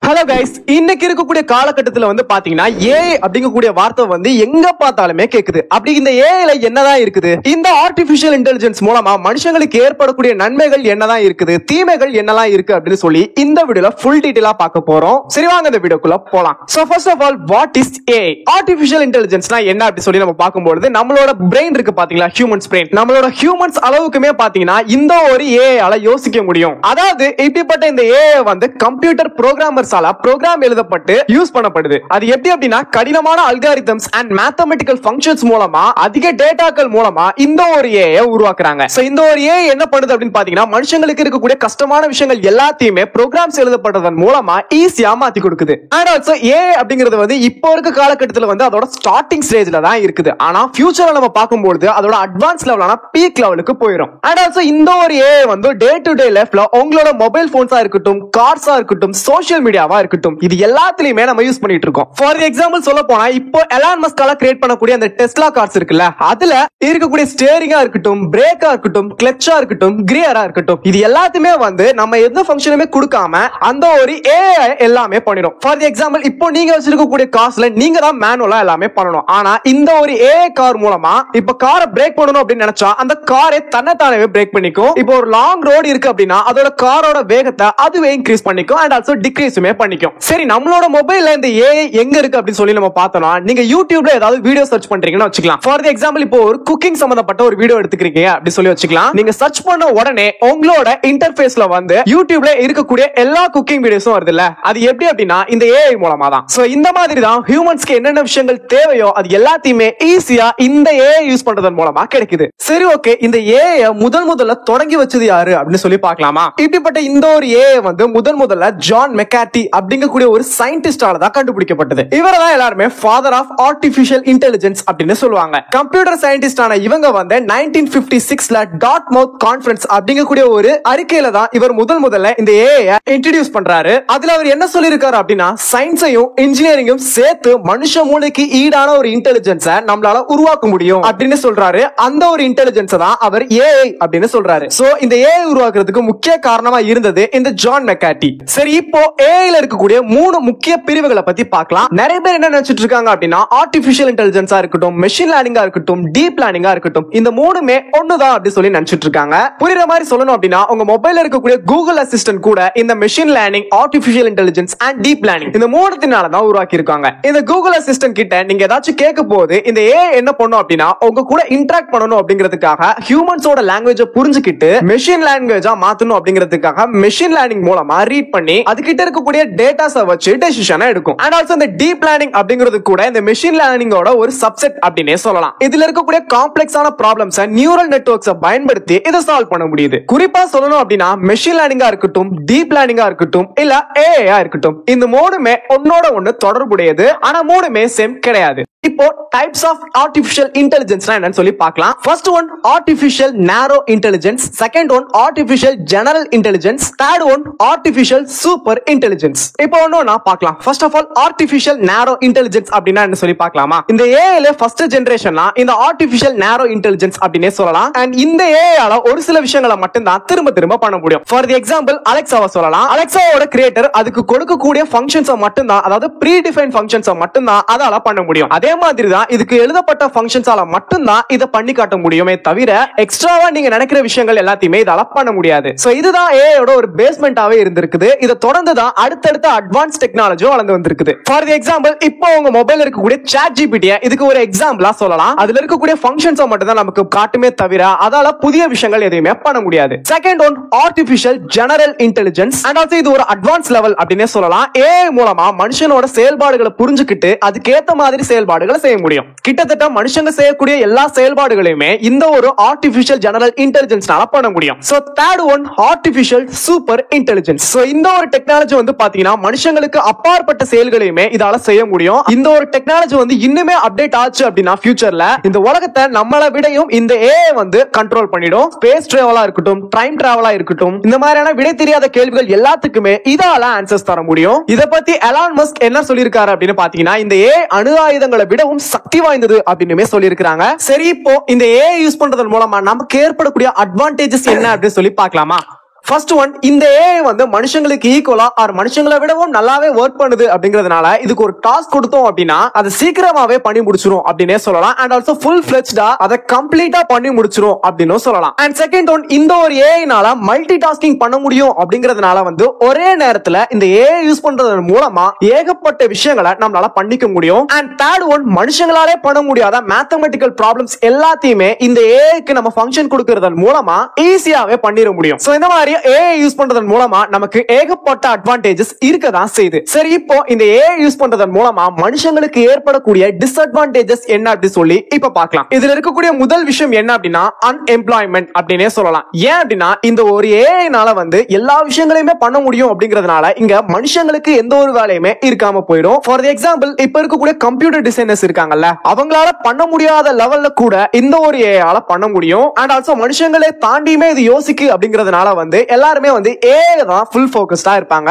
Hello guys, இன்னைக்கு இருக்கக்கூடிய காலகட்டத்துல வந்து பாத்தீங்கன்னா ஏஐ அப்படிங்கக்கூடிய வார்த்தை வந்து எங்க பார்த்தாலுமே கேக்குது. அப்படி இந்த ஏஐல என்னதான் இருக்குது? இந்த ஆர்டிபிஷியல் இன்டெலிஜென்ஸ் மூலமா மனுஷங்களுக்கு ஏற்படக்கூடிய நன்மைகள் என்னதான் இருக்குது, தீமைகள் என்னலாம் இருக்கு அப்படின்னு சொல்லி இந்த வீடியோல ஃபுல் டீடைலா பார்க்க போறோம். சரி வாங்க இந்த வீடியோக்குள்ள போலாம். So first of all, what is AI? Artificial இன்டெலிஜென்ஸ்னா என்ன அப்படி சொல்லி நம்ம பார்க்கும்போது, நம்மளோட பிரெயின் இருக்கு பாத்தீங்களா, ஹியூமன்ஸ் பிரெயின், நம்மளோட ஹியூமன்ஸ் அளவுக்குமே பாத்தீங்கன்னா இந்த ஒரு ஏஐ ஆல யோசிக்க முடியும். அதாவது இப்படிப்பட்ட இந்த ஏஐ வந்து கம்ப்யூட்டர் புரோகிராமர்ஸ் ப்ரோக்ராம் எழுதப்பட்டு யூஸ் பண்ணப்படுது. அது எப்படி அப்படின்னா, கடினமான அல்காரிதம்ஸ் அண்ட் மேத்தமெட்டிக்கல் ஃபங்க்ஷன்ஸ் மூலமா அதிக டேட்டாக்கள் மூலமா இந்த ஒரு ஏஐ உருவாக்குறாங்க. சோ இந்த ஒரு ஏஐ என்ன பண்ணுது அப்படின்னு பாத்தீங்கன்னா, மனுஷங்களுக்கு இருக்கக்கூடிய கஷ்டமான விஷயங்கள் எல்லாத்தையுமே ப்ரோக்ராம்ஸ் எழுதப்பட்டதன் மூலமா ஈஸியா மாத்தி கொடுக்குது. அண்ட் ஆல்சோ ஏஐ அப்படிங்கிறது வந்து இப்போ இருக்க காலகட்டத்தில் வந்து அதோட ஸ்டார்டிங் ஸ்டேஜ்ல தான் இருக்குது. ஆனா ஃபியூச்சர்ல நம்ம பார்க்கும்போது அதோட அட்வான்ஸ் லெவலான பீக் லெவலுக்கு போயிடும். அண்ட் ஆல்சோ இந்த ஒரு ஏஐ வந்து டே டு டே லைஃப்ல உங்களோட மொபைல் போன்ஸா இருக்கட்டும், கார்ஸா இருக்கட்டும், சோஷியல் மீடியாவா இருக்கட்டும், இது எல்லாத்துலயுமே நம்ம யூஸ் பண்ணிட்டு இருக்கோம். ஃபார் எக்ஸாம்பிள் சொல்ல போனா, இப்போ எலான் மஸ்கால கிரியேட் பண்ணக்கூடிய அந்த டெஸ்லா கார்ஸ் இருக்குல்ல, அதுல இருக்கக்கூடிய ஸ்டீரிங்கா இருக்கட்டும், பிரேக்கா இருக்கட்டும், கிளட்சா இருக்கட்டும், கியரா இருக்கட்டும், இது எல்லாத்தையுமே வந்து நம்ம எந்த ஃபங்க்ஷனுமே கொடுக்காம அந்த ஒரு ஏஐ எல்லாமே பண்ணிடும். ஃபார் எக்ஸாம்பிள், இப்போ நீங்க வச்சிருக்கக்கூடிய கார்ஸ்ல நீங்க தான் மேனுவலா எல்லாமே பண்ணணும். ஆனா இந்த ஒரு ஏஐ கார் மூலமா இப்ப காரை பிரேக் பண்ணணும் அப்படின்னு நினைச்சா அந்த காரை தன்னைத்தானே பிரேக் பண்ணிக்கும். இப்போ ஒரு லாங் ரோடு இருக்கு அப்படின்னா அதோட காரோட வேகத்தை அதுவே இன்க்ரீஸ் பண்ணிக்கும் அண்ட் ஆல்சோ டிக்ரீஸுமே பண்ணிக்கும். சரி, நம்மளோட மொபைல்ல இந்த ஏஐ எங்க இருக்கு அப்படின்னு சொல்லி நம்ம பார்த்தோம்னா, நீங்க யூடியூப்ல ஏதாவது வீடியோ சர்ச் பண்றீங்கன்னு வச்சுக்கலாம். ஃபார் எக்ஸாம்பிள், இப்போ ஒரு குக்கிங் சம்பந்தப்பட்ட ஒரு வீடியோ எடுத்துக்கிறீங்க அப்படி சொல்லி வச்சுக்கலாம். நீங்க சர்ச் பண்ண உடனே உங்களோட இன்டர்ஃபேஸ்ல வந்து யூடியூப்ல இருக்கக்கூடிய எல்லா குக்கிங் வீடியோஸும் வருது இல்ல, அது எப்படி அப்படின்னா இந்த ஏஐ மூலமா தான். சோ இந்த மாதிரி தான் ஹியூமன்ஸ்க்கு என்னென்ன விஷயங்கள் தேவையோ அது எல்லாத்தையுமே ஈஸியா இந்த ஏஐ யூஸ் பண்றதன் மூலமா கிடைக்குது. சரி ஓகே, இந்த ஏஐ முதல்ல தொடங்கி வச்சது யாரு அப்படின்னு சொல்லி பார்க்கலாமா? இப்படிப்பட்ட இந்த ஒரு ஏஐ வந்து முதல்ல ஜான் மெக்கார்டி அப்படிங்கக்கூடிய ஒரு சயின்டிஸ்டால தான் கண்டுபிடிக்கப்பட்டது. இவரை தான் எல்லாருமே ஃபாதர் ஆஃப் ஆர்டிபிஷியல் இன்டெலிஜென்ஸ் அப்படின்னு சொல்லுவாங்க. கம்ப்யூட்டர் சயின்டிஸ்டான இவங்க வந்து 1956ல டார்ட்மவுத் கான்ஃபரன்ஸ் அப்படிங்கக்கூடிய ஒரு அறிக்கையில தான் இவர் முதல்ல இந்த ஏஐ இன்ட்ரோடியூஸ் பண்றாரு. அதுல அவர் என்ன சொல்லியிருக்காரு அப்படின்னா, சயின்ஸையும் இன்ஜினியரிங்கும் சேர்த்து மனுஷ மூளைக்கு ஈடான ஒரு இன்டெலிஜென்ஸை நம்மளால உருவாக்க முடியும் அப்படின்னு சொல்றாரு. அந்த ஒரு இன்டெலிஜென்ஸ் தான் அவர் ஏஐ அப்படின்னு சொல்றாரு. சோ இந்த ஏஐ உருவாக்குறதுக்கு முக்கிய காரணமா இருந்தது இந்த ஜான் மெக்கார்டி. சரி, இப்போ ஏஐல இருக்கக்கூடிய 3 முக்கிய பிரிவுகளை பத்தி பார்க்கலாம். நிறைய பேர் என்ன நினைச்சிட்டு இருக்காங்க அப்படின்னா, ஆர்டிபிஷியல் இன்டெலிஜென்ஸா இருக்கட்டும், மெஷின் லேர்னிங்கா இருக்கட்டும், டீப் லேர்னிங்கா இருக்கட்டும், இந்த மூணுமே ஒண்ணுதான் அப்படி சொல்லி நினைச்சிட்டு இருக்காங்க. புரியுற மாதிரி சொல்லணும் அப்படின்னா, உங்க மொபைல்ல இருக்கக்கூடிய கூகுள் அசிஸ்டன்ட் கூட இந்த machine learning, artificial intelligence and deep learning இந்த மூணுத்தினால தான் உருவாக்கி இருக்காங்க. இந்த கூகுள் அசிஸ்டன்ட் கிட்ட நீங்க ஏதாச்சும் கேட்க போது இந்த ஏஐ என்ன பண்ணும் அப்படின்னா, உங்க கூட இன்டராக்ட் பண்ணணும் அப்படிங்கிறதுக்காக ஹியூமன்ஸோட லாங்குவேஜ் புரிஞ்சுக்கிட்டு மெஷின் லாங்குவேஜா மாத்தணும் அப்படிங்கிறதுக்காக மெஷின் லேர்னிங் மூலமா ரீட் பண்ணி அதுகிட்ட இருக்கக்கூடிய டேட்டாஸை வச்சு டெசிஷன் எடுக்கும். அண்ட் ஆல்சோ இந்த டீப் லேர்னிங் அப்படிங்கிறது கூட இந்த மெஷின் லேர்னிங்கோட ஒரு சப்செட் அப்படினே சொல்லலாம். இதுல இருக்கக்கூடிய காம்ப்ளெக்ஸான ப்ராப்ளம்ஸ் நியூரல் நெட்வொர்க்ஸை பயன்படுத்தி இதை சால்வ் பண்ண முடியுது. குறிப்பா சொல்லணும் அப்படின்னா, மெஷின் லேர்னிங்கா இருக்கட்டும், டீப் லேர்னிங்கா இருக்கட்டும், இல்ல ஏஐ இருக்கட்டும், இந்த மூணுமே ஒன்னோட ஒன்னு தொடர்புடையது. ஆனா மூணுமே சேம் கிடையாது. இப்போ டைப்ஸ் ஆஃப் ஆர்டிபிஷியல் இன்டெலிஜென்ஸ்னா என்னன்னு சொல்லி பார்க்கலாம். ஃபர்ஸ்ட் ஒன் ஆர்டிபிஷியல் நேரோ intelligence, second one artificial general intelligence, third one artificial super intelligence. இப்போ ஒண்ணா பார்க்கலாம். ஃபர்ஸ்ட் ஆஃப் ஆல், ஆர்டிபிஷியல் நேரோ இன்டெலிஜென்ஸ் அப்படின்னா என்ன சொல்லி பார்க்கலாமா? இந்த ஏஐல ஃபர்ஸ்ட் ஜெனரேஷன்ல இந்த ஆர்டிபிஷியல் நேரோ இன்டெலிஜென்ஸ் அப்படினே சொல்லலாம். அண்ட் இந்த ஏஐல ஒரு சில விஷயங்களை மட்டும் தான் திரும்ப பண்ண முடியும். ஃபார் எக்ஸாம்பிள், அலெக்சாவை சொல்லலாம். அலெக்சாவோட கிரியேட்டர் அதுக்கு கொடுக்கக்கூடிய ஃபங்க்ஷன்ஸை மட்டும் தான், அதாவது ப்ரீ டிஃபைன் ஃபங்க்ஷன்ஸை மட்டும் தான் அதால பண்ண முடியும். அதே மாதிரி தான் இதுக்கு எழுதப்பட்ட ஃபங்க்ஷன்ஸால மட்டும் தான் இத பண்ணி காட்ட முடியுமே தவிர எக்ஸ்ட்ராவா நீங்க நினைக்கிற விஷயங்கள் எல்லாத்தையுமே இதால பண்ண முடியாது. சோ இதுதான் ஏஐயோட ஒரு பேஸ்மெண்டாவே இருந்திருக்குது. இத தொடர்ந்து தான் அடுத்தடுத்த அட்வான்ஸ் டெக்னாலஜியும் வளர்ந்து வந்திருக்குது. ஃபார் எக்ஸாம்பிள், இப்போ உங்க மொபைல் இருக்கக்கூடிய ChatGPT இதுக்கு ஒரு எக்ஸாம்பிளா சொல்லலாம். அதுல இருக்கக்கூடிய ஃபங்க்ஷன்ஸை மட்டும் தான் நமக்கு காட்டுமே தவிர அதால புதிய விஷயங்கள் எதுவுமே பண்ண முடியாது. Second one artificial general intelligence, and also இது ஒரு அட்வான்ஸ் லெவல் அப்படினே சொல்லலாம். ஏஐ மூலமா மனுஷனோட செயல்பாடுகளை புரிஞ்சுக்கிட்டு அதுக்கேத்த மாதிரி செயல்பாடுகளை செய்ய முடியும். கிட்டத்தட்ட மனுஷங்க செய்யக்கூடிய எல்லா செயல்பாடுகளையுமே இந்த ஒரு ஆர்டிபிஷியல் ஜெனரல் இன்டெலிஜென்ஸ்னால பண்ண முடியும். So third one artificial super intelligence. So இந்த ஒரு டெக்னாலஜி வந்து பாத்தீங்கன்னா மனுஷங்களுக்கு அப்பாற்பட்ட செயல்களையுமே இதால செய்ய முடியும். இந்த ஒரு டெக்னாலஜி வந்து இன்னுமே அப்டேட் ஆச்சு அப்படின்னா ஃபியூச்சர்ல இந்த உலகத்தை நம்மள விடையும் இந்த ஏஐ வந்து கண்ட்ரோல் பண்ணிடும். ஸ்பேஸ் டிராவலா இருக்கட்டும், டைம் டிராவலா இருக்கட்டும், இந்த மாதிரியான விடை தெரியாத கேள்விகள் எல்லாத்துக்குமே இதால ஆன்சர்ஸ் தர முடியும். இத பத்தி எலான் மஸ்க் என்ன சொல்லியிருக்காரு அப்படின்னு பாத்தீங்கன்னா, இந்த ஏஐ அணு ஆயுதங்களை விடவும் சக்தி வாய்ந்தது அப்படின்னு சொல்லியிருக்காங்க. சரி, இப்போ இந்த ஏஐ யூஸ் பண்றதன் மூலமா நமக்கு ஏற்படக்கூடிய அட்வான்டேஜஸ் என்ன அப்படின்னு சொல்லி பார்க்கலாமா? ஃபர்ஸ்ட் ஒன், இந்த ஏஐ வந்து மனுஷங்களுக்கு ஈக்குவலா ஆர் மனுஷங்களை விடவும் நல்லாவே ஒர்க் பண்ணுது அப்படிங்கிறதுனால இதுக்கு ஒரு டாஸ்க் கொடுத்தோம் அப்படின்னா அதை சீக்கிரமாவே பண்ணி முடிச்சிரும் அப்படின்னே சொல்லலாம். அண்ட் ஆல்சோ ஃபுல் ஃபிளெஜ்டா அதை கம்ப்ளீட்டா பண்ணி முடிச்சிரும் அப்படின்னு சொல்லலாம். அண்ட் செகண்ட் ஒன், இந்த ஒரு ஏஐனால மல்டி டாஸ்கிங் பண்ண முடியும் அப்படிங்கிறதுனால வந்து ஒரே நேரத்துல இந்த ஏஐ யூஸ் பண்றதன் மூலமா ஏகப்பட்ட விஷயங்களை நம்மளால பண்ணிக்க முடியும். அண்ட் தேர்ட் ஒன், மனுஷங்களாலே பண்ண முடியாத மேத்தமெட்டிக்கல் ப்ராப்ளம்ஸ் எல்லாத்தையுமே இந்த ஏஐக்கு நம்ம ஃபங்க்ஷன் கொடுக்கறதன் மூலமா ஈஸியாவே பண்ணிட முடியும். சோ இந்த மாதிரி ஏஐ யூஸ் பண்றதன் மூலமா நமக்கு ஏகப்பட்ட அட்வான்டேஜஸ் இருக்கதான் செய்யுது. சரி, இப்போ இந்த ஏஐ யூஸ் பண்றதன் மூலமா மனுஷங்களுக்கு ஏற்படக்கூடிய டிஸ்அட்வான்டேஜஸ் என்ன அப்படி சொல்லி இப்ப பார்க்கலாம். இதுல இருக்கக்கூடிய முதல் விஷயம் என்ன அப்படின்னா அன்எம்ப்ளாய்மெண்ட் அப்படின்னே சொல்லலாம். ஏன் அப்படின்னா இந்த ஒரு ஏஐனால வந்து எல்லா விஷயங்களையுமே பண்ண முடியும் அப்படிங்கிறதுனால இங்க மனுஷங்களுக்கு எந்த ஒரு வேலையுமே இருக்காம போயிடும். ஃபார் எக்ஸாம்பிள், இப்ப இருக்கக்கூடிய கம்ப்யூட்டர் டிசைனர்ஸ் இருக்காங்கல்ல, அவங்களால பண்ண முடியாத லெவல்ல கூட இந்த ஒரு ஏஐயால பண்ண முடியும். அண்ட் ஆல்சோ மனுஷங்களே தாண்டியுமே இது யோசிக்கு அப்படிங்கிறதுனால வந்து எல்லாருமே வந்து ஏஐ தான் ஃபுல் ஃபோக்கஸ்டா இருப்பாங்க.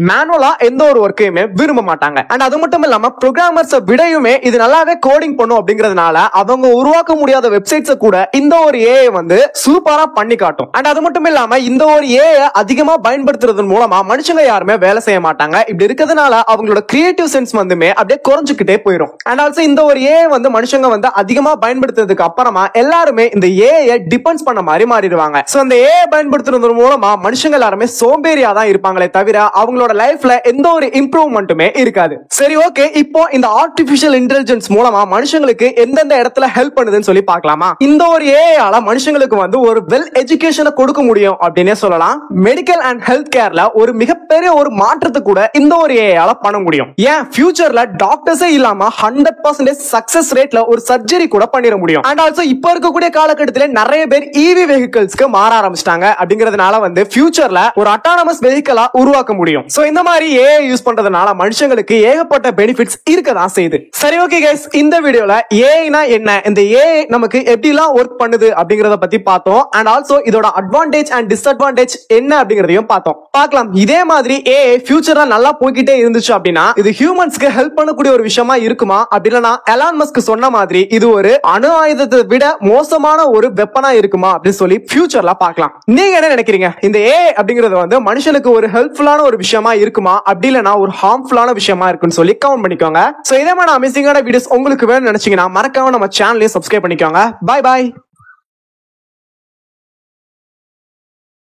மேனுவலா எந்த ஒரு ஒர்க்கையுமே விரும்ப மாட்டாங்க. அண்ட் அது மட்டும் இல்லாம ப்ரோகிராமர்ஸ் விடையுமே இது நல்லாவே கோடிங் பண்ணும் அப்படிங்கிறதுனால அவங்க உருவாக்க முடியாத வெப்சைட்ஸ் கூட இந்த ஒரு ஏஐ வந்து சூப்பரா பண்ணி காட்டும். அண்ட் அது மட்டும் இல்லாம இந்த ஒரு ஏஐ அதிகமா பயன்படுத்துறதன் மூலமா மனுஷங்க யாருமே வேலை செய்ய மாட்டாங்க. இப்படி இருக்கிறதுனால அவங்களோட கிரியேட்டிவ் சென்ஸ் வந்துமே அப்படியே குறைஞ்சுக்கிட்டே போயிடும். அண்ட் ஆல்சோ இந்த ஒரு ஏஐ வந்து மனுஷங்க வந்து அதிகமா பயன்படுத்துறதுக்கு அப்புறமா எல்லாருமே இந்த ஏஐ டிபெண்ட்ஸ் பண்ண மாதிரி மாறிடுவாங்க. சோ அந்த ஏஐ பயன்படுத்துறது மூலமா மனுஷங்க எல்லாருமே சோம்பேறியா தான் இருப்பாங்களே தவிர அவங்களோட லைஃப்ல எந்த ஒரு இம்ப்ரூவ்மெண்ட்டுமே இருக்காது. சரி, ஓகே, இப்போ இந்த ஆர்டிபிஷியல் இன்டெலிஜென்ஸ் மூலமா மனுஷங்களுக்கு எந்தெந்த இடத்துல ஹெல்ப் பண்ணுதுன்னு சொல்லி பார்க்கலாமா? இந்த ஒரு ஏஐயால மனுஷங்களுக்கு வந்து ஒரு வெல் எஜுகேஷனை கொடுக்க முடியும் அப்படின்னே சொல்லலாம். மெடிக்கல் அண்ட் ஹெல்த் கேர்ல ஒரு மிகப்பெரிய ஒரு மாற்றத்தை கூட இந்த ஒரு ஏஐயால பண்ண முடியும். ஏன் ஃபியூச்சர்ல டாக்டர்ஸே இல்லாம 100% சக்சஸ் ரேட்ல ஒரு சர்ஜரி கூட பண்ணிட முடியும். அண்ட் ஆல்சோ இப்ப இருக்கக்கூடிய காலகட்டத்திலே நிறைய பேர் ஈவி வெஹிக்கிள்ஸ்க்கு மாற ஆரம்பிச்சிட்டாங்க. அப்படிங்கிறதுனால வந்து ஃபியூச்சர்ல ஒரு அட்டானமஸ் வெஹிக்கிளா உருவாக்க முடியும். சோ இந்த மாதிரி ஏஐ யூஸ் பண்றதுனால மனுஷங்களுக்கு ஏகப்பட்ட பெனிஃபிட்ஸ் இருக்கதான் செய்யுது. சரி, ஓகே கைஸ், இந்த வீடியோல ஏஐனா என்ன, இந்த ஏஐ நமக்கு எப்படிலாம் ஒர்க் பண்ணுது அப்படிங்கறத பத்தி பார்த்தோம். அண்ட் ஆல்சோ இதோட அட்வான்டேஜ் அண்ட் டிஸ்அட்வான்டேஜ் என்ன அப்படிங்கறதையும் பார்த்தோம். பார்க்கலாம். இதே மாதிரி ஏஐ ஃபியூச்சர்ல நல்லா போய்கிட்டே இருந்துச்சு அப்படின்னா இது ஹியூமன்ஸ்க்கு ஹெல்ப் பண்ணக்கூடிய ஒரு விஷயமா இருக்குமா? அப்படின்னா எலான் மஸ்க் சொன்ன மாதிரி இது ஒரு அணு ஆயுதத்தை விட மோசமான ஒரு வெப்பனா இருக்குமா அப்படின்னு சொல்லி ஃபியூச்சர்ல பார்க்கலாம். நீங்க என்ன நினைக்கிறீங்க? இந்த ஏஐ அப்படிங்கிறது வந்து மனுஷனுக்கு ஒரு ஹெல்ப்ஃபுல்லான ஒரு விஷயமா இருக்குமா, அப்படி இல்லனா ஒரு ஹார்ம்ஃபுல்லான விஷயமா இருக்குன்னு சொல்லி கமெண்ட் பண்ணிக்கோங்க. சோ இதே மாதிரி அமேசிங்கான வீடியோஸ் உங்களுக்கு வேணும்னு நினைச்சீங்கன்னா மறக்காம நம்ம சேனலையும் சப்ஸ்கிரைப் பண்ணிக்கோங்க. Bye bye.